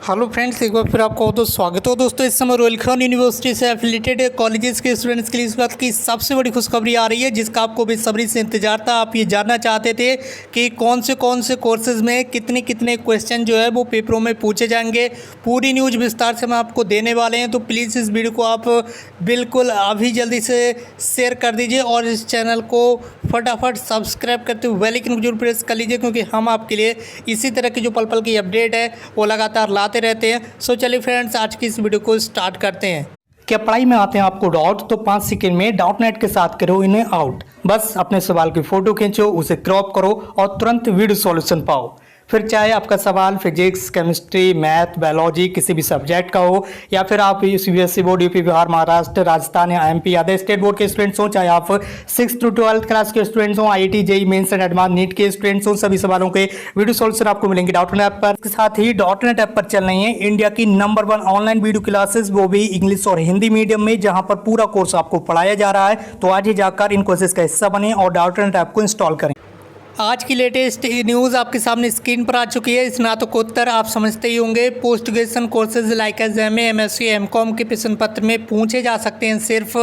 Hello friends, एक बार फिर आपको तो स्वागत हो दोस्तों। इस समय रोहिलखंड यूनिवर्सिटी से एफिलिएटेड कॉलेजेस के स्टूडेंट्स के लिए इस बात की सबसे बड़ी खुशखबरी आ रही है, जिसका आपको बेसब्री से इंतजार था। आप ये जानना चाहते थे कि कौन से कोर्सेज में कितने कितने क्वेश्चन जो है वो पेपरों में पूछे जाएंगे। पूरी न्यूज़ विस्तार से हम आपको देने वाले हैं, तो प्लीज़ इस वीडियो को आप बिल्कुल अभी जल्दी से शेयर कर दीजिए और इस चैनल को फटाफट सब्सक्राइब करते हुए बेल आइकन को जरूर प्रेस कर लीजिए, क्योंकि हम आपके लिए इसी तरह की जो पल पल की अपडेट है वो लगातार लाते रहते हैं। सो चलिए फ्रेंड्स, आज की इस वीडियो को स्टार्ट करते हैं। क्या पढ़ाई में आते हैं आपको डाउट, तो 5 सेकंड में डाउट नेट के साथ करो इन्हें आउट। बस अपने सवाल की फोटो खींचो, उसे क्रॉप करो और तुरंत वीडियो सॉल्यूशन पाओ। फिर चाहे आपका सवाल फिजिक्स, केमिस्ट्री, मैथ, बायोलॉजी किसी भी सब्जेक्ट का हो, या फिर आप CBSE board, UP, Bihar, Maharashtra, Rajasthan या एमपी आदि स्टेट बोर्ड के स्टूडेंट्स हो, चाहे आप 6 to 12 क्लास के स्टूडेंट्स हो, IIT, JEE mains and advance NEET के स्टूडेंट्स हो, सभी सवालों के वीडियो सॉल्यूशन आपको मिलेंगे डॉट नेट ऐप पर। इसके साथ ही डॉट नेट ऐप पर चल रही है इंडिया की नंबर 1 ऑनलाइन वीडियो क्लासेस, वो भी इंग्लिश और हिंदी मीडियम में, जहां पर पूरा कोर्स आपको पढ़ाया जा रहा है। तो आज ही जाकर इन कोर्सेज का हिस्सा बने और डॉट नेट ऐप को इंस्टॉल करें। आज की लेटेस्ट न्यूज़ आपके सामने स्क्रीन पर आ चुकी है। स्नातकोत्तर आप समझते ही होंगे, post graduation courses like as MA, MSc, MCom के प्रश्न पत्र में पूछे जा सकते हैं सिर्फ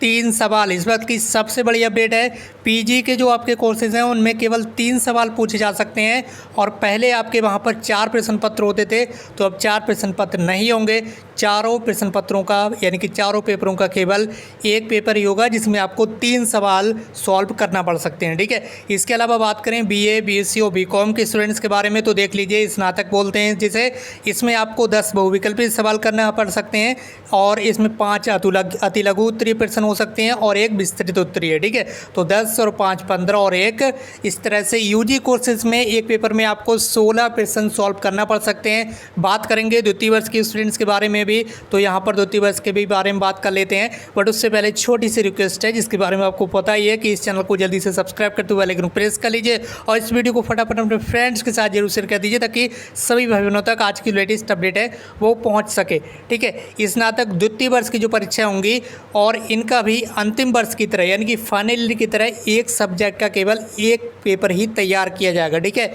3 सवाल। इस वक्त की सबसे बड़ी अपडेट है, पीजी के जो आपके कोर्सेज हैं उनमें केवल 3 सवाल पूछे जा सकते हैं। और पहले आपके वहाँ पर 4 प्रश्न पत्र होते थे, तो अब 4 प्रश्न पत्र नहीं होंगे। चारों प्रश्न पत्रों का यानी कि चारों पेपरों का केवल एक पेपर ही होगा, जिसमें आपको 3 सवाल सॉल्व करना पड़ सकते हैं। ठीक है, इसके अलावा बात करें बीए, बीएससी और बीकॉम के स्टूडेंट्स के बारे में, तो देख लीजिए स्नातक बोलते हैं जिसे, इसमें आपको 10 बहुविकल्पी सवाल करना पड़ सकते हैं और इसमें 5 अति लघु उत्तरीय प्रश्न हो सकते हैं और एक विस्तृत उत्तरीय। ठीक है, तो 10 और 5 15 और एक, इस तरह से यूजी कोर्सेज में एक पेपर में आपको 16 प्रश्न सॉल्व करना पड़ सकते हैं। बात करेंगे द्वितीय वर्ष के स्टूडेंट्स के बारे में भी, तो यहाँ पर द्वितीय वर्ष के भी बारे में बात कर लेते हैं। बट उससे पहले छोटी सी रिक्वेस्ट है, जिसके बारे में आपको पता ही है कि इस चैनल को जल्दी से सब्सक्राइब करते हुए बेल आइकन प्रेस कर लीजिए और इस वीडियो को फटाफट अपने फ्रेंड्स के साथ जरूर शेयर कर दीजिए, ताकि सभी भाई बहनों तक आज की लेटेस्ट अपडेट है वो पहुँच सके। ठीक है, स्नातक द्वितीय वर्ष की जो परीक्षा होंगी और इनका भी अंतिम वर्ष की तरह यानी कि फाइनल ईयर की तरह एक सब्जेक्ट का केवल एक पेपर ही तैयार किया जाएगा। ठीक है,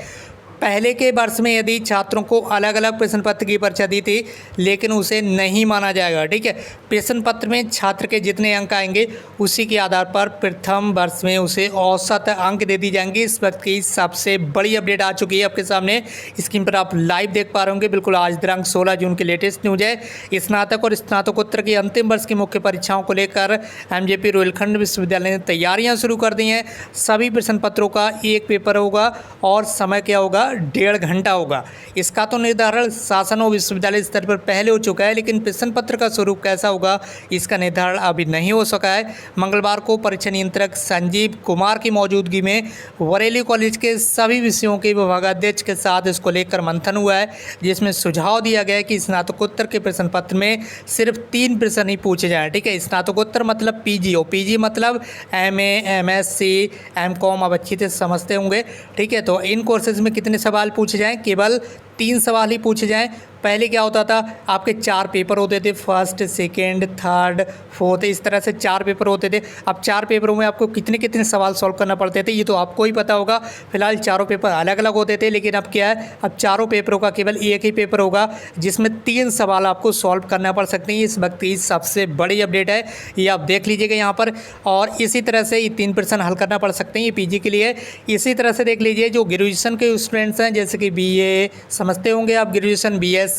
पहले के वर्ष में यदि छात्रों को अलग अलग प्रश्न पत्र की परीक्षा दी थी, लेकिन उसे नहीं माना जाएगा। ठीक है, प्रश्न पत्र में छात्र के जितने अंक आएंगे उसी के आधार पर प्रथम वर्ष में उसे औसत अंक दे दी जाएंगी। इस वक्त की सबसे बड़ी अपडेट आ चुकी है आपके सामने, स्क्रीन पर आप लाइव देख पा रहे होंगे। बिल्कुल आज दिनांक 16 जून की लेटेस्ट न्यूज़ है। स्नातक और स्नातकोत्तर की अंतिम वर्ष की मुख्य परीक्षाओं को लेकर एमजेपी रोहिलखंड विश्वविद्यालय ने तैयारियां शुरू कर दी हैं। सभी प्रश्न पत्रों का एक पेपर होगा और समय क्या होगा, 1.5 घंटा होगा। इसका तो निर्धारण शासन और विश्वविद्यालय स्तर पर पहले हो चुका है, लेकिन प्रश्न पत्र का स्वरूप कैसा होगा इसका निर्धारण अभी नहीं हो सका है। मंगलवार को परीक्षा नियंत्रक संजीव कुमार की मौजूदगी में बरेली कॉलेज के सभी विषयों के विभागाध्यक्ष के साथ इसको लेकर मंथन हुआ है, जिसमें सुझाव दिया गया है कि स्नातकोत्तर के प्रश्न पत्र में सिर्फ 3 प्रश्न ही पूछे जाएँ। ठीक है, स्नातकोत्तर मतलब पीजी और पीजी मतलब एमए, एमएससी, एमकॉम, अब अच्छी से समझते होंगे। ठीक है, तो इन कोर्सेज में कितने सवाल पूछे जाएं, केवल 3 सवाल ही पूछे जाएं। पहले क्या होता था, आपके 4 पेपर होते थे, फर्स्ट, सेकंड, थर्ड, फोर्थ, इस तरह से 4 पेपर होते थे। अब 4 पेपरों में आपको कितने कितने सवाल सॉल्व करना पड़ते थे ये तो आपको ही पता होगा। फिलहाल चारों पेपर अलग अलग होते थे, लेकिन अब क्या है, अब चारों पेपरों का केवल एक ही पेपर होगा, जिसमें 3 सवाल आपको सॉल्व करना पड़ सकते हैं। इस वक्त की सबसे बड़ी अपडेट है, ये आप देख लीजिएगा यहाँ पर। और इसी तरह से ये 3 प्रश्न हल करना पड़ सकते हैं, ये पीजी के लिए। इसी तरह से देख लीजिए जो ग्रेजुएशन के स्टूडेंट्स हैं, जैसे कि बीए समझते होंगे आप, ग्रेजुएशन, बीएससी,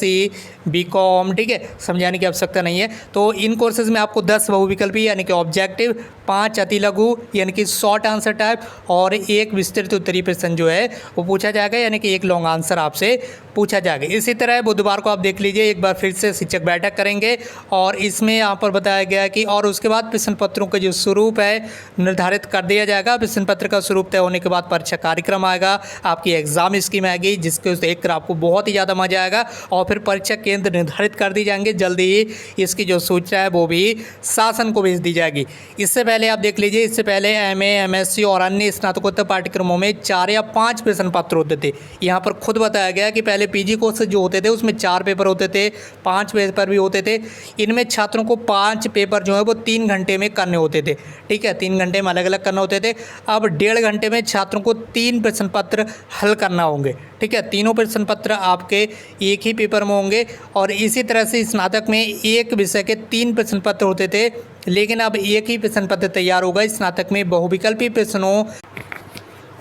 बीकॉम, ठीक है, समझाने की आवश्यकता नहीं है। तो इन कोर्सेज में आपको 10 बहुविकल्पी यानी कि ऑब्जेक्टिव, 5 अति लघु यानी कि शॉर्ट आंसर टाइप और एक विस्तृत उत्तरीय प्रश्न जो है वो पूछा जाएगा, यानी कि एक लॉन्ग आंसर आपसे पूछा जाएगा। इसी तरह बुधवार को आप देख लीजिए, एक बार फिर से शिक्षक बैठक करेंगे और इसमें यहाँ पर बताया गया कि और उसके बाद प्रश्न पत्रों का जो स्वरूप है निर्धारित कर दिया जाएगा। प्रश्न पत्र का स्वरूप तय होने के बाद परीक्षा कार्यक्रम आएगा, आपकी एग्जाम स्कीम आएगी, जिसको देखकर आपको बहुत ही ज़्यादा मजा आएगा और फिर परीक्षा केंद्र निर्धारित कर दी जाएंगे। जल्दी ही इसकी जो सूचना है वो भी शासन को भेज दी जाएगी। इससे पहले आप देख लीजिए, इससे पहले एमए, एमएससी और अन्य स्नातकोत्तर पाठ्यक्रमों में 4 या 5 प्रश्न पत्र होते थे। यहाँ पर खुद बताया गया कि पहले पीजी कोर्स जो होते थे उसमें 4 पेपर होते थे, 5 पेपर भी होते थे। इनमें छात्रों को 5 पेपर जो है वो 3 घंटे में करने होते थे। ठीक है, 3 घंटे में अलग अलग करना होते थे। अब 1.5 घंटे में छात्रों को 3 प्रश्न पत्र हल करना होंगे। ठीक है, तीनों प्रश्न पत्र आपके एक ही पेपर में होंगे। और इसी तरह से स्नातक में एक विषय के 3 प्रश्न पत्र होते थे, लेकिन अब एक ही प्रश्न पत्र तैयार होगा। स्नातक में बहुविकल्पी प्रश्नों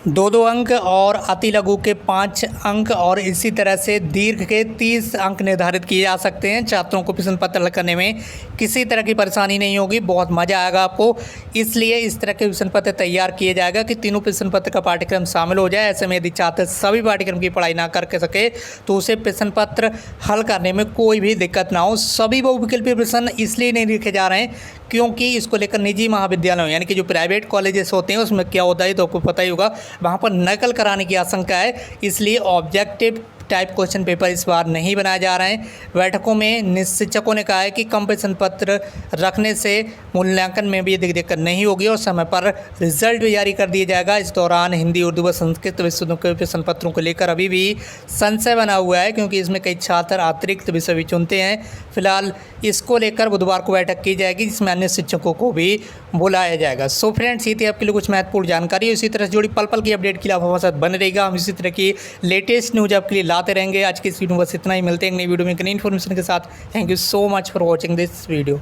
2-2 अंक और अति लघु के 5 अंक और इसी तरह से दीर्घ के 30 अंक निर्धारित किए जा सकते हैं। छात्रों को प्रश्न पत्र हल करने में किसी तरह की परेशानी नहीं होगी, बहुत मज़ा आएगा आपको। इसलिए इस तरह के प्रश्न पत्र तैयार किए जाएगा कि तीनों प्रश्न पत्र का पाठ्यक्रम शामिल हो जाए। ऐसे में यदि छात्र सभी पाठ्यक्रम की पढ़ाई ना करके सके तो उसे प्रश्न पत्र हल करने में कोई भी दिक्कत ना हो। सभी बहुविकल्पी प्रश्न इसलिए नहीं लिखे जा रहे हैं क्योंकि इसको लेकर निजी महाविद्यालयों यानी कि जो प्राइवेट कॉलेजेस होते हैं उसमें क्या होता है तो आपको पता ही होगा, वहाँ पर नकल कराने की आशंका है। इसलिए ऑब्जेक्टिव टाइप क्वेश्चन पेपर इस बार नहीं बनाए जा रहे हैं। बैठकों में शिक्षकों ने कहा है कि कम प्रश्न पत्र रखने से मूल्यांकन में भी दिक्कत नहीं होगी और समय पर रिजल्ट भी जारी कर दिया जाएगा। इस दौरान हिंदी, उर्दू व संस्कृत विषयों के प्रश्न पत्रों को लेकर अभी भी संशय बना हुआ है क्योंकि इसमें कई छात्र अतिरिक्त विषय भी चुनते हैं। फिलहाल इसको लेकर बुधवार को बैठक की जाएगी जिसमें अन्य शिक्षकों को भी बुलाया जाएगा। सो फ्रेंड्स, ये थी आपके लिए कुछ महत्वपूर्ण जानकारी। इसी तरह से जुड़ी पल पल की अपडेट के लिए आप हमारे साथ बने रहेगा। हम इसी तरह की लेटेस्ट न्यूज़ आपके लिए लाते रहेंगे। आज की इस वीडियो में बस इतना ही। मिलते हैं एक नई वीडियो में एक नई इन्फॉर्मेशन के साथ। Thank you so much for watching this video.